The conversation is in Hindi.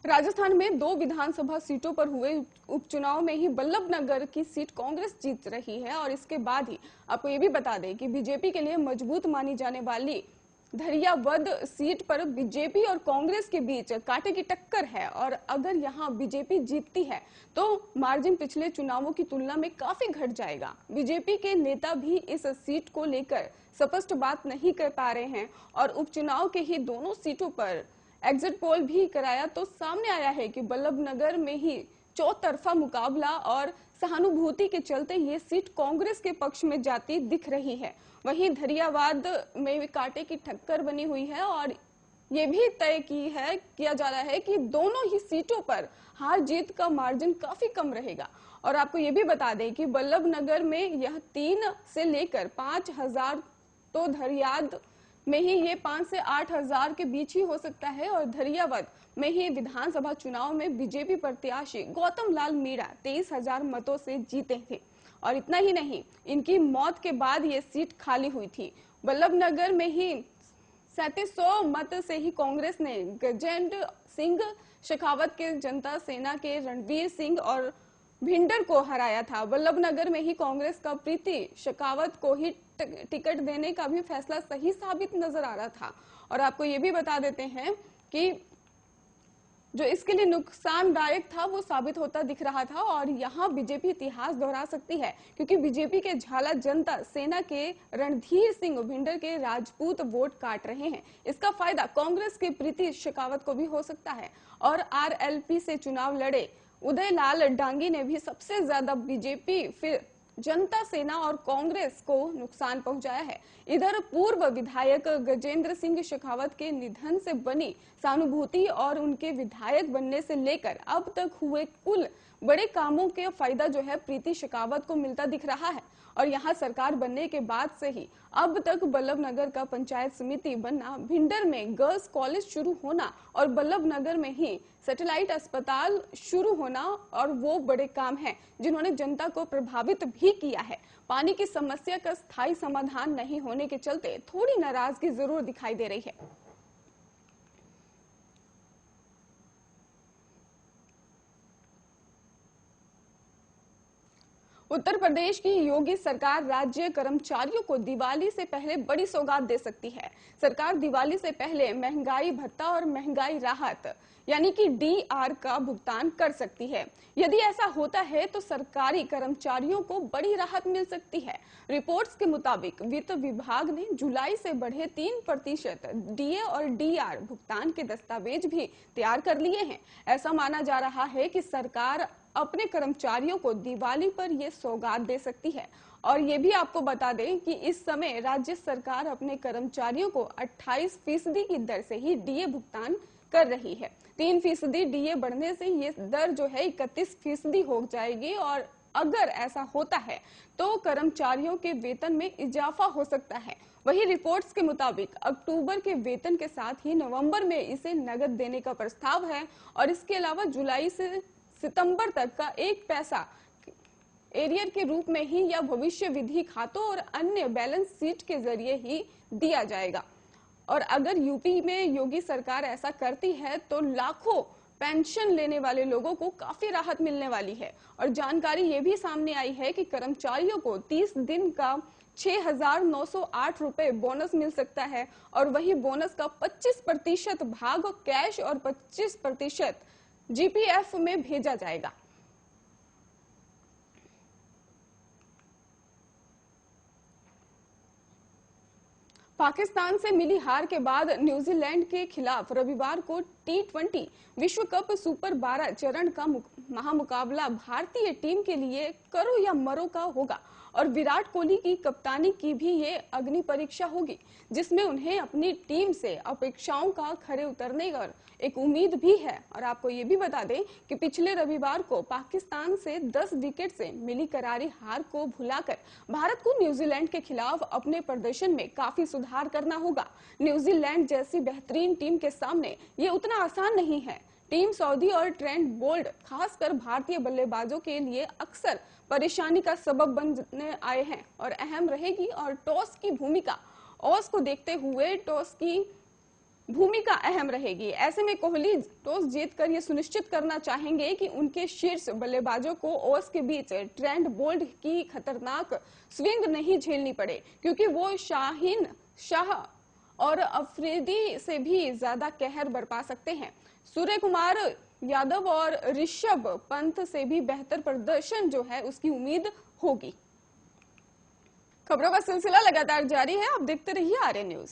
राजस्थान में 2 विधानसभा सीटों पर हुए उपचुनाव में ही बल्लभनगर की सीट कांग्रेस जीत रही है और इसके बाद ही आपको ये भी बता दें कि बीजेपी के लिए मजबूत मानी जाने वाली धरियावद सीट पर बीजेपी और कांग्रेस के बीच कांटे की टक्कर है और अगर यहां बीजेपी जीतती है तो मार्जिन पिछले चुनावों की तुलना में काफी घट जाएगा। बीजेपी के नेता भी इस सीट को लेकर स्पष्ट बात नहीं कर पा रहे हैं और उपचुनाव के ही दोनों सीटों पर एग्जिट पोल भी कराया तो सामने आया है कि बल्लभनगर में ही चौतरफा मुकाबला और सहानुभूति के चलते ये सीट कांग्रेस के पक्ष में जाती दिख रही है। वहीं धरियावाद में भी कांटे की टक्कर बनी हुई है और ये भी तय किया जा रहा है कि दोनों ही सीटों पर हार जीत का मार्जिन काफी कम रहेगा। और आपको ये भी बता दें कि बल्लभनगर में यह 3 से लेकर 5,000 तो धरियाद में ही ये 5 से 8,000 के बीच ही हो सकता है और धरियावद में ही विधानसभा चुनाव में बीजेपी प्रत्याशी गौतम लाल मीणा 23,000 मतों से जीते थे और इतना ही नहीं, इनकी मौत के बाद ये सीट खाली हुई थी। बल्लभनगर में ही 3700 मत से ही कांग्रेस ने गजेंद्र सिंह शेखावत के जनता सेना के रणवीर सिंह और भिंडर को हराया था। बल्लभनगर में ही कांग्रेस का प्रीति शेखावत को ही टिकट देने का भी फैसला सही साबित नजर आ रहा था और आपको ये भी बता देते हैं कि जो इसके लिए नुकसानदायक था वो साबित होता दिख रहा था और यहाँ बीजेपी इतिहास दोहरा सकती है क्योंकि बीजेपी के झाला जनता सेना के रणधीर सिंह भिंडर के राजपूत वोट काट रहे हैं। इसका फायदा कांग्रेस के प्रीति शेखावत को भी हो सकता है और आरएलपी से चुनाव लड़े उदय लाल डांगी ने भी सबसे ज्यादा बीजेपी फिर जनता सेना और कांग्रेस को नुकसान पहुंचाया है। इधर पूर्व विधायक गजेंद्र सिंह शेखावत के निधन से बनी सहानुभूति और उनके विधायक बनने से लेकर अब तक हुए कुल बड़े कामों के फायदा जो है प्रीति शेखावत को मिलता दिख रहा है और यहाँ सरकार बनने के बाद से ही अब तक बल्लभनगर का पंचायत समिति बनना, भिंडर में गर्ल्स कॉलेज शुरू होना और बल्लभनगर में ही सैटेलाइट अस्पताल शुरू होना और वो बड़े काम हैं जिन्होंने जनता को प्रभावित भी किया है। पानी की समस्या का स्थायी समाधान नहीं होने के चलते थोड़ी नाराजगी जरूर दिखाई दे रही है। उत्तर प्रदेश की योगी सरकार राज्य कर्मचारियों को दिवाली से पहले बड़ी सौगात दे सकती है। सरकार दिवाली से पहले महंगाई भत्ता और महंगाई राहत यानी कि डीआर का भुगतान कर सकती है। यदि ऐसा होता है तो सरकारी कर्मचारियों को बड़ी राहत मिल सकती है। रिपोर्ट्स के मुताबिक वित्त विभाग ने जुलाई से बढ़े 3% डीए और डीआर भुगतान के दस्तावेज भी तैयार कर लिए हैं। ऐसा माना जा रहा है कि सरकार अपने कर्मचारियों को दिवाली पर ये सौगात दे सकती है और ये भी आपको बता दें कि इस समय राज्य सरकार अपने कर्मचारियों को 28% की दर से ही डीए भुगतान कर रही है। 3% डीए बढ़ने से ये दर जो है 31% हो जाएगी और अगर ऐसा होता है तो कर्मचारियों के वेतन में इजाफा हो सकता है। वही रिपोर्ट्स के मुताबिक अक्टूबर के वेतन के साथ ही नवंबर में इसे नगद देने का प्रस्ताव है और इसके अलावा जुलाई से सितंबर तक का 1 पैसा एरियर के रूप में ही या भविष्य विधि खातों और अन्य बैलेंस शीट के जरिए ही दिया जाएगा। और अगर यूपी में योगी सरकार ऐसा करती है तो लाखों पेंशन लेने वाले लोगों को काफी राहत मिलने वाली है। और जानकारी ये भी सामने आई है कि कर्मचारियों को 30 दिन का 6,908 रुपए बोनस मिल सकता है और वही बोनस का 25% भाग कैश और 25% जीपीएफ में भेजा जाएगा। पाकिस्तान से मिली हार के बाद न्यूजीलैंड के खिलाफ रविवार को T20 विश्व कप सुपर 12 चरण का महामुकाबला भारतीय टीम के लिए करो या मरो का होगा और विराट कोहली की कप्तानी की भी ये अग्नि परीक्षा होगी जिसमें उन्हें अपनी टीम से अपेक्षाओं का खरे उतरने और एक उम्मीद भी है। और आपको ये भी बता दें कि पिछले रविवार को पाकिस्तान से 10 विकेट से मिली करारी हार को भुलाकर भारत को न्यूजीलैंड के खिलाफ अपने प्रदर्शन में काफी सुधार करना होगा। न्यूजीलैंड जैसी बेहतरीन टीम के सामने ये उतना आसान नहीं है। टीम सऊदी और ट्रेंट बोल्ट खासकर भारतीय बल्लेबाजों के लिए अक्सर परेशानी का सबब बनने आए हैं और अहम रहेगी और टॉस की भूमिका ऑस को देखते हुए टॉस की भूमिका अहम रहेगी। ऐसे में कोहली टॉस जीतकर ये सुनिश्चित करना चाहेंगे कि उनके शीर्ष बल्लेबाजों को ओवर्स के बीच ट्रेंट बोल्ट की खतरनाक स्विंग नहीं झेलनी पड़े, क्योंकि वो शाहीन शाह और अफरीदी से भी ज्यादा कहर बरपा सकते हैं। सूर्य कुमार यादव और ऋषभ पंत से भी बेहतर प्रदर्शन जो है उसकी उम्मीद होगी। खबरों का सिलसिला लगातार जारी है, आप देखते रहिए आर्यन न्यूज।